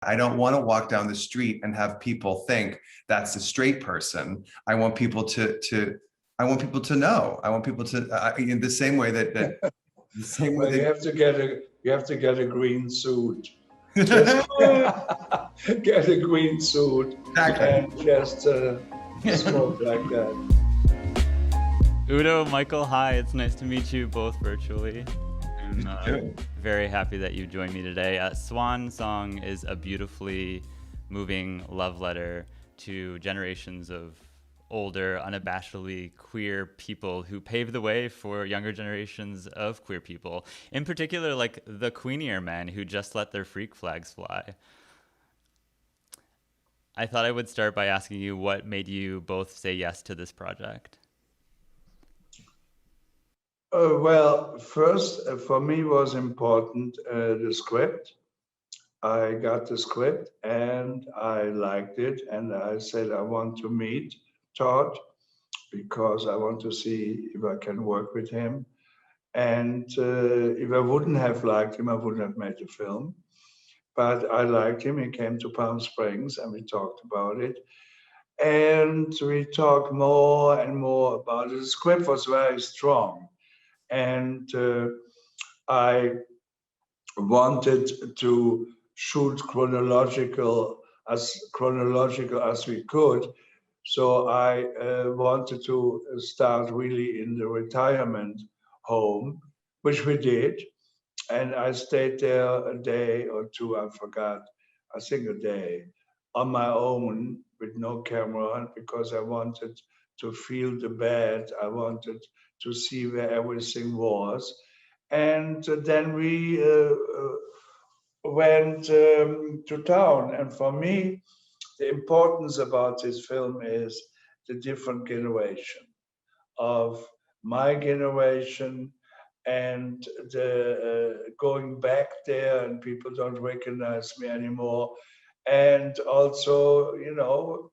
I don't want to walk down the street and have people think that's a straight person. I want people to I want people to know. I want people to in the same way that the same way Well, you that have to get a green suit. Just get a green suit exactly. and just smoke like that. Udo, Michael, hi. It's nice to meet you both virtually. I'm very happy that you joined me today. Swan Song is a beautifully moving love letter to generations of older, unabashedly queer people who paved the way for younger generations of queer people. In particular, like the queenier men who just let their freak flags fly. I thought I would start by asking you what made you both say yes to this project. Well, first, for me was important the script. I got the script and I liked it, and I said I want to meet Todd because I want to see if I can work with him. And if I wouldn't have liked him, I wouldn't have made the film. But I liked him. He came to Palm Springs and we talked about it. And we talked more and more about it. The script was very strong. And I wanted to shoot chronological as we could. So I wanted to start really in the retirement home, which we did. And I stayed there a day or two, I forgot, I think a day, on my own with no camera because I wanted to feel the bed. I wanted to see where everything was. And then we went to town. And for me, the importance about this film is the different generation of my generation and the going back there and people don't recognize me anymore. And also, you know,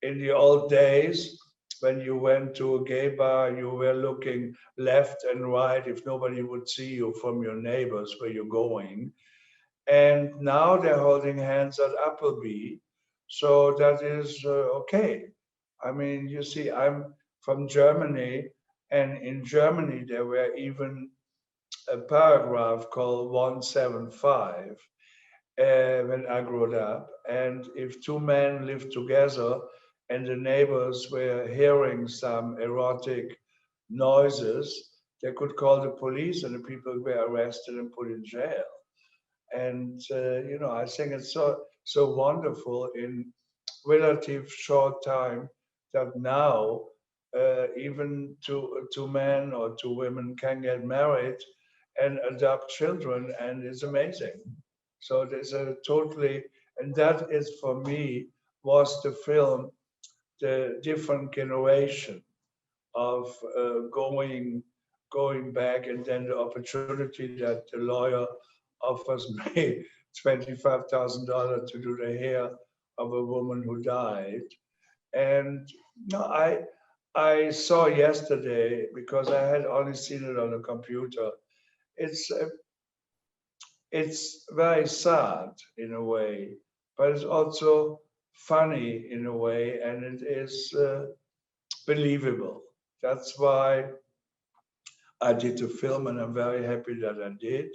in the old days, when you went to a gay bar, you were looking left and right if nobody would see you from your neighbors where you're going. And now they're holding hands at Appleby. So that is okay. I mean, you see, I'm from Germany, and in Germany, there were even a paragraph called 175 when I grew up. And if two men lived together and the neighbors were hearing some erotic noises, they could call the police and the people were arrested and put in jail. And you know, I think it's so wonderful in relative short time that now even two men or two women can get married and adopt children, and it's amazing. So there's a totally, and that is for me was the film, the different generation of going back, and then the opportunity that the lawyer offers me $25,000 to do the hair of a woman who died. And no, I saw yesterday because I had only seen it on a computer. It's it's very sad in a way, but it's also funny in a way, and it is believable. That's why I did the film, and I'm very happy that I did.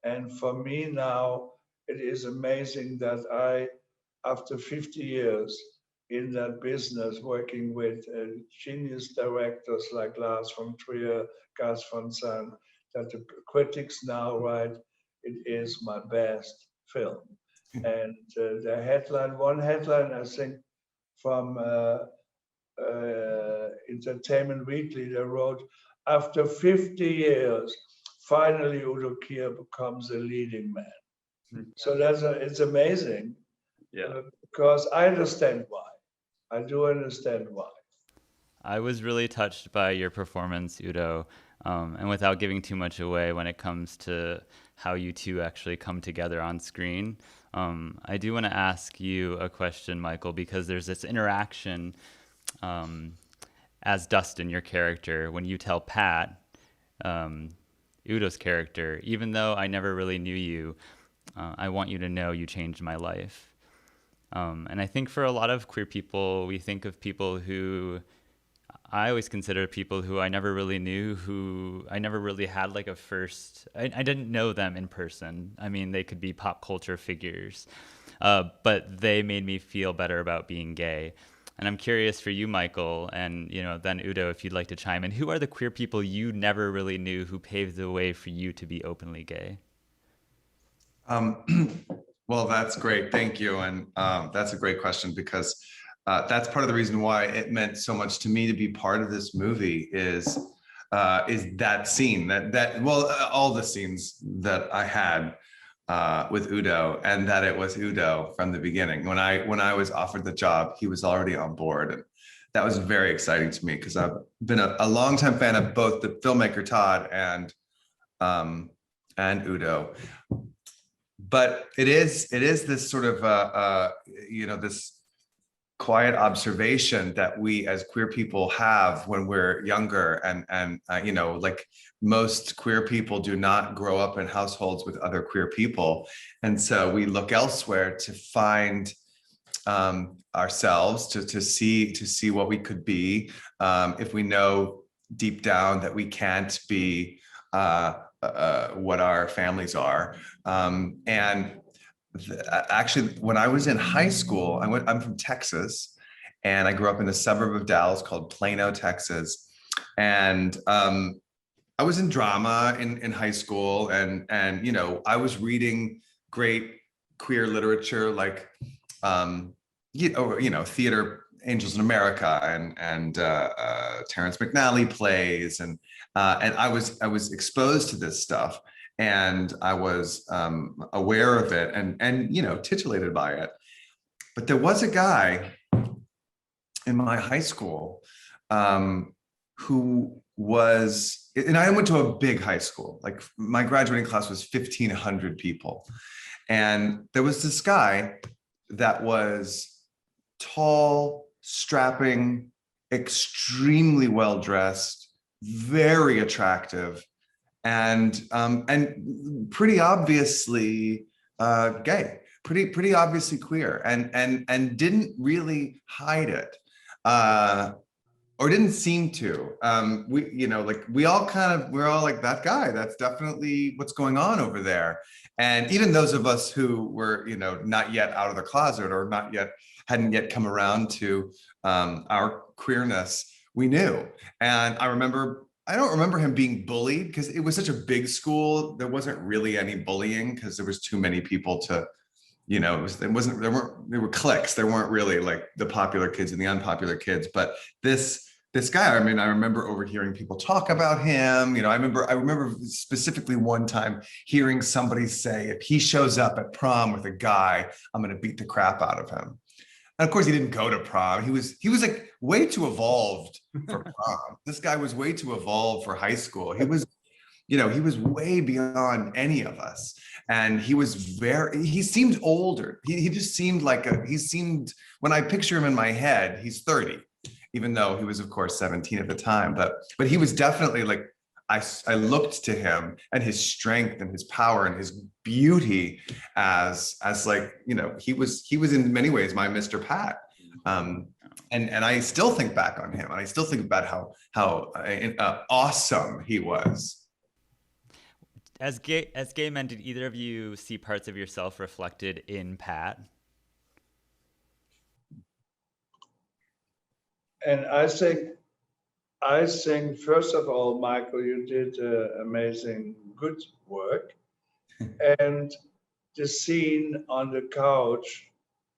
And for me now, it is amazing that after 50 years in that business, working with genius directors like Lars von Trier, Gus Van Sant, that the critics now write it is my best film. And the headline, one headline, I think, from Entertainment Weekly, they wrote, after 50 years, finally Udo Kier becomes a leading man. So it's amazing. Yeah. Because I understand why. I do understand why. I was really touched by your performance, Udo, and without giving too much away when it comes to how you two actually come together on screen, I do want to ask you a question, Michael, because there's this interaction as Dustin, your character, when you tell Pat, Udo's character, even though I never really knew you, I want you to know you changed my life. And I think for a lot of queer people, we think of people who I always consider people who I never really knew, who I never really had like a first, I didn't know them in person. I mean, they could be pop culture figures, but they made me feel better about being gay. And I'm curious for you, Michael, and then Udo, if you'd like to chime in, who are the queer people you never really knew who paved the way for you to be openly gay? Well, that's great. Thank you. And that's a great question, because that's part of the reason why it meant so much to me to be part of this movie is that scene all the scenes that I had with Udo, and that it was Udo from the beginning. When I was offered the job, he was already on board. And that was very exciting to me, because I've been a longtime fan of both the filmmaker Todd and Udo. But it is this sort of this quiet observation that we as queer people have when we're younger, and like most queer people do not grow up in households with other queer people, and so we look elsewhere to find ourselves, to see what we could be, if we know deep down that we can't be what our families are. Actually, when I was in high school, I'm from Texas, and I grew up in a suburb of Dallas called Plano, Texas. And I was in drama in high school, and I was reading great queer literature like theater, Angels in America, and Terrence McNally plays, and I was exposed to this stuff, and I was aware of it, and titillated by it. But there was a guy in my high school who was, and I went to a big high school. Like, my graduating class was 1,500 people, and there was this guy that was tall, strapping, extremely well dressed, very attractive, and pretty obviously gay, pretty obviously queer, and didn't really hide it, or didn't seem to. We're all like, that guy, that's definitely what's going on over there. And even those of us who were not yet out of the closet, or hadn't yet come around to our queerness, we knew. And I don't remember him being bullied, because it was such a big school. There wasn't really any bullying, because there was too many people to, there were cliques. There weren't really like the popular kids and the unpopular kids. But this guy, I remember overhearing people talk about him. I remember specifically one time hearing somebody say, if he shows up at prom with a guy, I'm going to beat the crap out of him. And of course, he didn't go to prom. He was like way too evolved for prom. This guy was way too evolved for high school. He was way beyond any of us. And he seemed older. He just seemed when I picture him in my head, he's 30, even though he was, of course, 17 at the time. But he was definitely like, I looked to him and his strength and his power and his beauty as like, he was in many ways my Mr. Pat. And I still think back on him, and I still think about how awesome he was. As gay men, did either of you see parts of yourself reflected in Pat? And I think, first of all, Michael, you did amazing, good work. And the scene on the couch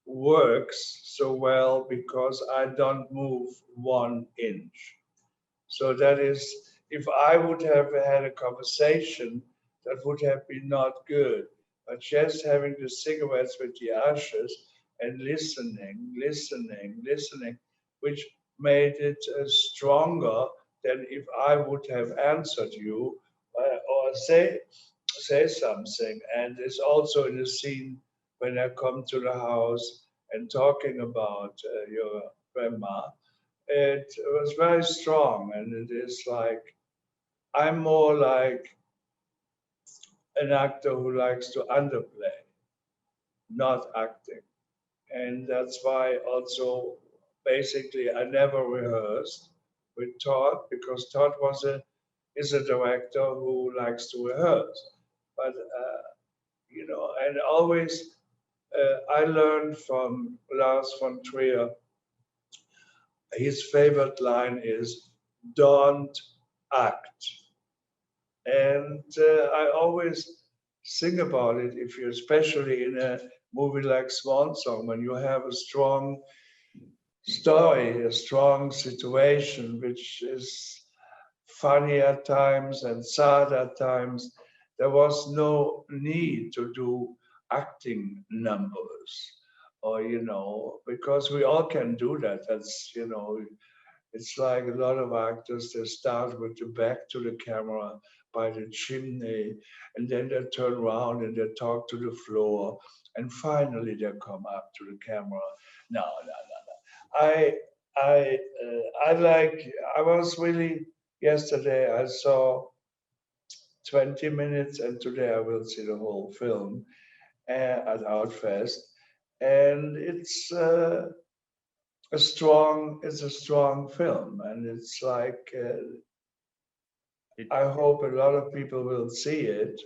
works so well because I don't move 1 inch. So that is, if I would have had a conversation, that would have been not good. But just having the cigarettes with the ashes and listening, which made it stronger than if I would have answered you or say something. And it's also in the scene when I come to the house and talking about your grandma. It was very strong, and it is like, I'm more like an actor who likes to underplay. not acting. And that's why also basically I never rehearsed with Todd, because Todd is a director who likes to rehearse. But and always I learned from Lars von Trier. His favorite line is "Don't act," and I always think about it. If you, especially in a movie like Swan Song, when you have a strong story, a strong situation, which is funny at times and sad at times, there was no need to do acting numbers, or because we all can do that. That's it's like a lot of actors, they start with the back to the camera by the chimney, and then they turn around and they talk to the floor, and finally they come up to the camera. No, no, no, no. I was really, yesterday I saw 20 minutes, and today I will see the whole film at Outfest. And it's a strong film, and it's like It, I hope a lot of people will see it,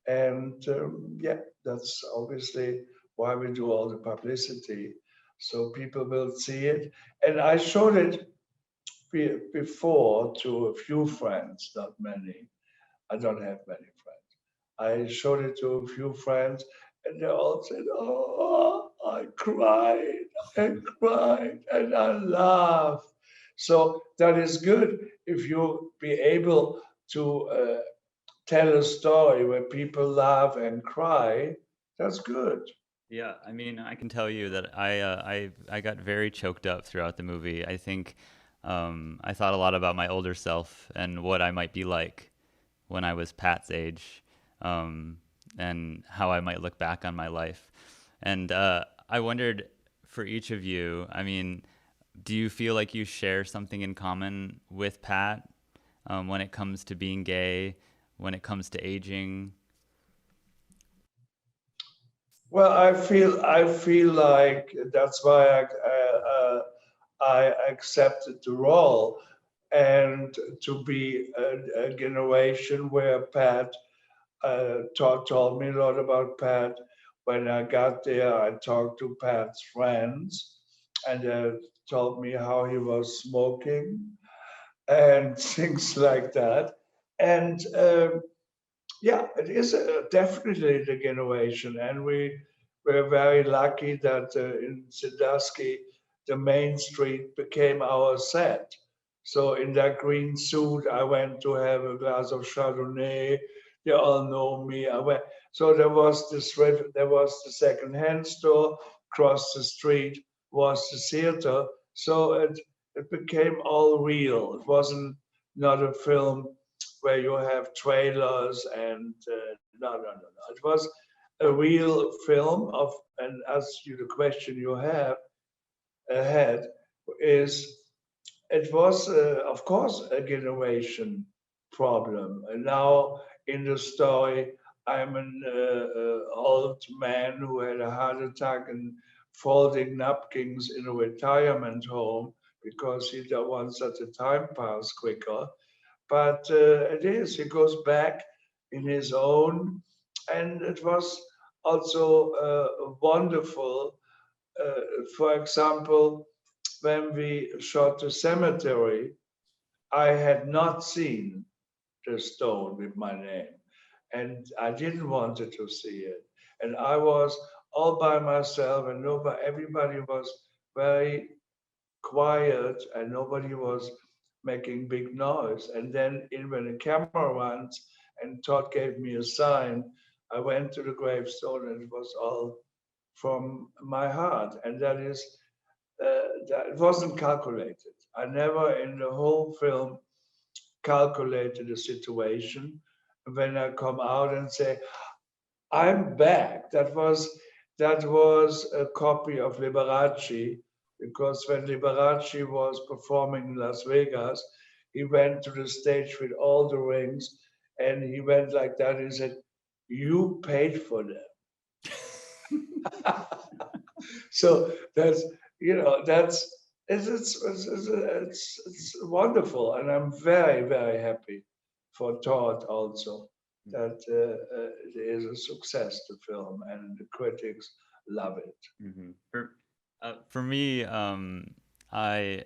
and yeah, that's obviously why we do all the publicity, so people will see it. And I showed it before to a few friends, not many. I don't have many friends. I showed it to a few friends, and they all said, "Oh, I cried, and I laughed." So that is good if you be able to tell a story where people laugh and cry. That's good. yeah, I mean, I can tell you that I got very choked up throughout the movie. I think I thought a lot about my older self and what I might be like when I was Pat's age, and how I might look back on my life. And I wondered, for each of you, I mean, do you feel like you share something in common with Pat, when it comes to being gay, when it comes to aging? Well, I feel like that's why I accepted the role, and to be a generation where Pat told me a lot about Pat. When I got there, I talked to Pat's friends, and told me how he was smoking and things like that. And yeah, it is definitely the generation, and we were very lucky that in Sandusky, the main street became our set. So in that green suit, I went to have a glass of Chardonnay. They all know me. I went. So there was the second-hand store. Across the street was the theater. So it became all real. It wasn't not a film where you have trailers and no, no, no, no. It was a real film of, and as you the question you have ahead is, it was of course a generation problem. And now in the story, I'm an old man who had a heart attack and folding napkins in a retirement home because he wants that the time pass quicker. But it is, he goes back in his own, and it was also wonderful. For example, when we shot the cemetery, I had not seen the stone with my name, and I didn't want to see it. And I was all by myself, and everybody was very quiet, and nobody was making big noise. And then when the camera runs and Todd gave me a sign, I went to the gravestone, and it was all from my heart. And that it wasn't calculated. I never in the whole film calculated the situation. When I come out and say, I'm back. That was a copy of Liberace, because when Liberace was performing in Las Vegas, he went to the stage with all the rings, and he went like that and said, "You paid for them." So that's, it's wonderful, and I'm very, very happy for Todd also that it is a success, the film, and the critics love it. For me, I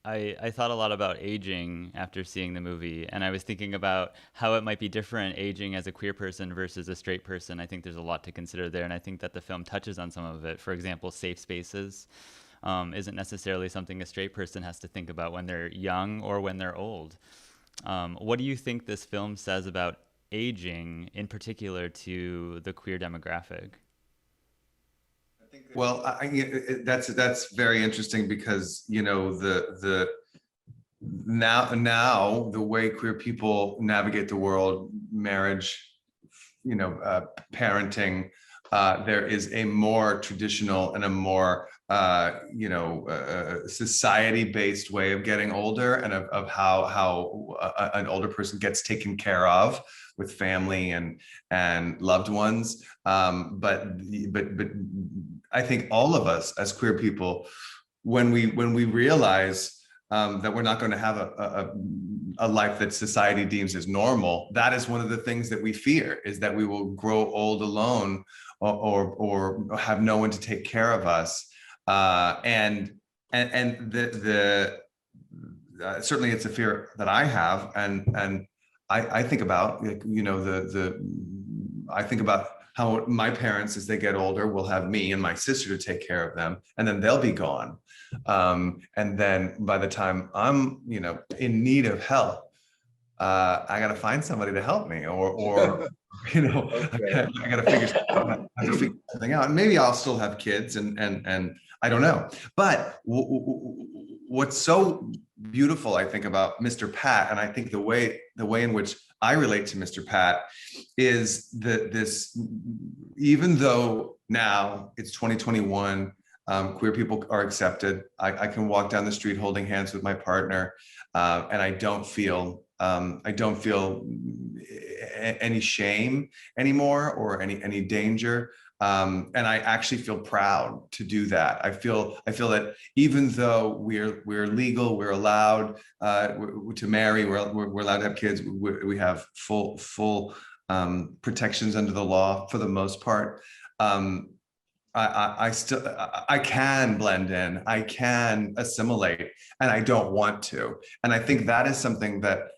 I thought a lot about aging after seeing the movie, and I was thinking about how it might be different aging as a queer person versus a straight person. I think there's a lot to consider there, and I think that the film touches on some of it. For example, safe spaces isn't necessarily something a straight person has to think about when they're young or when they're old. What do you think this film says about aging, in particular to the queer demographic? Well, that's very interesting because the now the way queer people navigate the world, marriage, parenting, there is a more traditional and a more society-based way of getting older, and of how an older person gets taken care of with family and loved ones. But I think all of us as queer people, when we realize that we're not going to have a life that society deems as normal, that is one of the things that we fear, is that we will grow old alone, or have no one to take care of us. And the certainly it's a fear that I have, and I think about, I think about how my parents, as they get older, will have me and my sister to take care of them, and then they'll be gone. And then by the time I'm, in need of help, I got to find somebody to help me, or Okay. I got to figure something out. And maybe I'll still have kids, and I don't know. But what's so beautiful, I think, about Mr. Pat, and I think the way in which I relate to Mr. Pat, is that this, even though now it's 2021, queer people are accepted. I can walk down the street holding hands with my partner, and I don't feel any shame anymore, or any danger. And I actually feel proud to do that. I feel that even though we're legal, we're allowed to marry, we're allowed to have kids, we have full protections under the law for the most part. I can blend in, I can assimilate, and I don't want to. And I think that is something that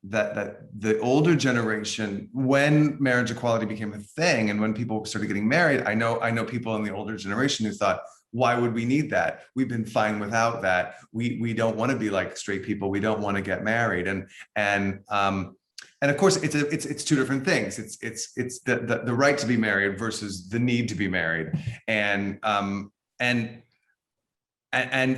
that the older generation, when marriage equality became a thing, and when people started getting married, I know people in the older generation who thought, why would we need that? We've been fine without that. We don't want to be like straight people. We don't want to get married. And of course, it's two different things. It's the right to be married versus the need to be married. And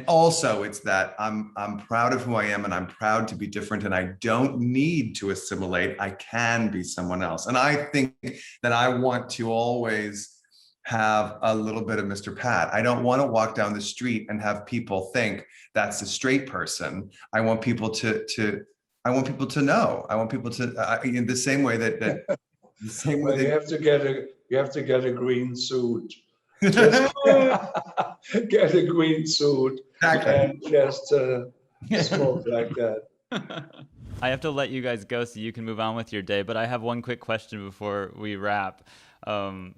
also it's that I'm proud of who I am, and I'm proud to be different, and I don't need to assimilate. I can be someone else. And I think that I want to always have a little bit of Mr. Pat. I don't want to walk down the street and have people think that's a straight person. I want people to know. I want people to, in the same way that the same way. Well, you have to get a green suit. Just get a green suit, exactly. And just smoke like that. I have to let you guys go so you can move on with your day, but I have one quick question before we wrap,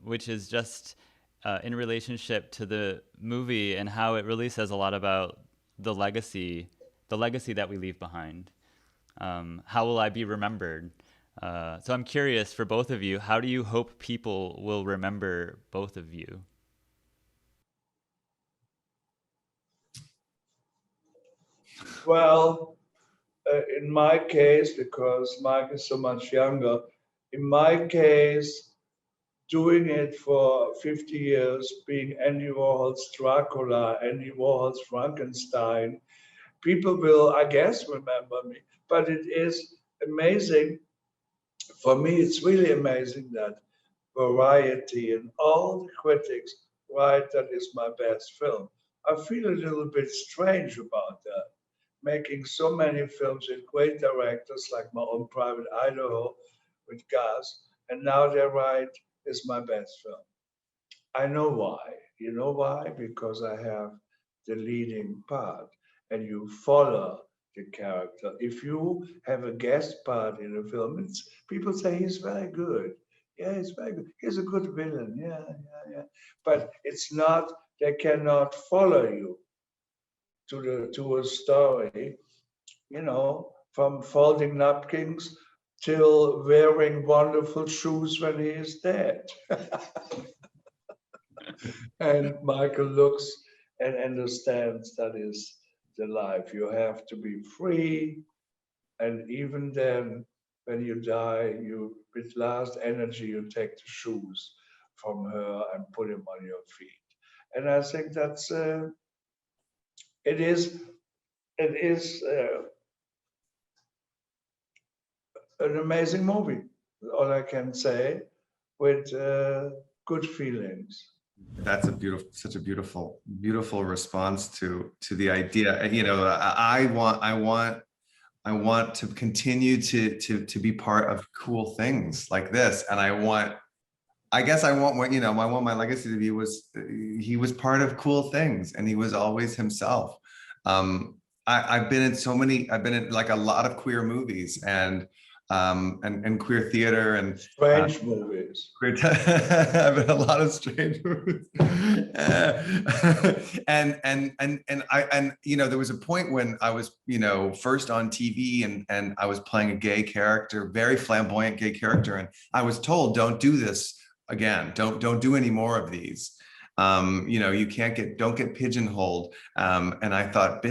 which is just in relationship to the movie and how it really says a lot about the legacy that we leave behind. How will I be remembered? So I'm curious, for both of you, how do you hope people will remember both of you? Well, in my case, because Mike is so much younger, in my case, doing it for 50 years, being Andy Warhol's Dracula, Andy Warhol's Frankenstein, people will, I guess, remember me. But it is amazing. For me, it's really amazing that Variety and all the critics write that is my best film. I feel a little bit strange about that, making so many films with great directors like my Own Private Idaho with Gus, and now they write is my best film. I know why. You know why? Because I have the leading part and you follow the character. If you have a guest part in a film, people say he's very good. Yeah, he's very good. He's a good villain. Yeah, yeah, yeah. But it's not, they cannot follow you to a story, from folding napkins till wearing wonderful shoes when he is dead. And Michael looks and understands that is the life. You have to be free. And even then, when you die, you, with last energy, you take the shoes from her and put them on your feet. And I think that's, it is, an amazing movie. All I can say, with good feelings. That's such a beautiful response to the idea. And, I want to continue to be part of cool things like this. And I want my legacy to be he was part of cool things and he was always himself. I've been in like a lot of queer movies and queer theater and strange movies. I've been in a lot of strange movies. There was a point when I was, first on TV and I was playing a gay character, very flamboyant gay character. And I was told, don't do this again. Don't do any more of these. Don't get pigeonholed. And I thought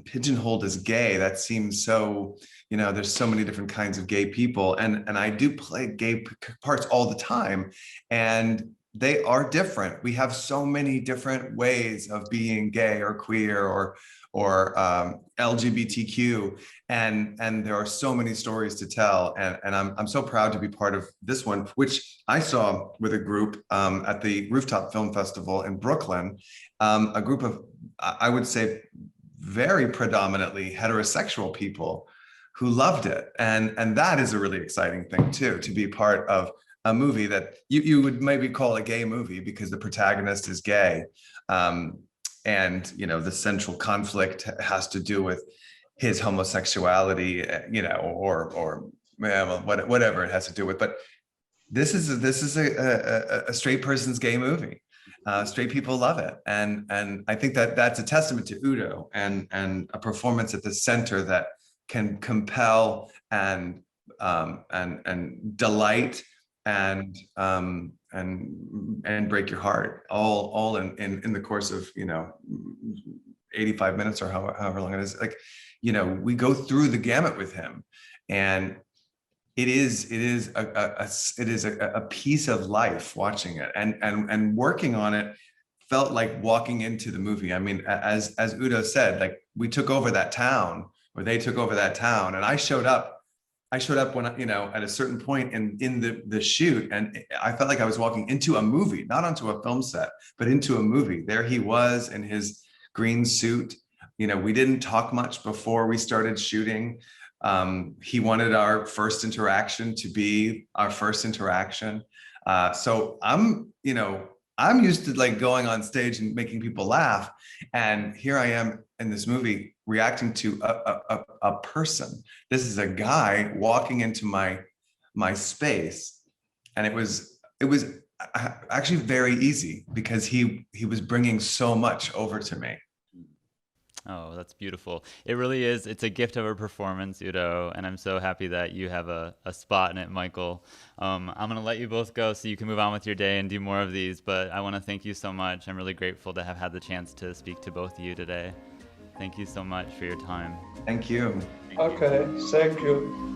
pigeonholed as gay, that seems so, there's so many different kinds of gay people. And I do play gay parts all the time. And they are different. We have so many different ways of being gay or queer or LGBTQ, and there are so many stories to tell. And I'm so proud to be part of this one, which I saw with a group at the Rooftop Film Festival in Brooklyn, a group of, I would say, very predominantly heterosexual people who loved it. And that is a really exciting thing too, to be part of a movie that you would maybe call a gay movie because the protagonist is gay. And, the central conflict has to do with his homosexuality, or whatever it has to do with. But this is a straight person's gay movie. Straight people love it. And I think that's a testament to Udo and a performance at the center that can compel and delight and break your heart all in the course of 85 minutes or however long it is. Like, we go through the gamut with him, and it is a piece of life watching it, and working on it felt like walking into the movie. I mean, as Udo said, like, we took over that town, or they took over that town, and I showed up when, at a certain point in the shoot, and I felt like I was walking into a movie, not onto a film set, but into a movie. There he was in his green suit. We didn't talk much before we started shooting. He wanted our first interaction to be our first interaction. So I'm used to like going on stage and making people laugh. And here I am in this movie reacting to a person. This is a guy walking into my space. And it was actually very easy because he was bringing so much over to me. Oh, that's beautiful. It really is. It's a gift of a performance, Udo, and I'm so happy that you have a spot in it, Michael. I'm going to let you both go so you can move on with your day and do more of these, but I want to thank you so much. I'm really grateful to have had the chance to speak to both of you today. Thank you so much for your time. Thank you. Okay, thank you.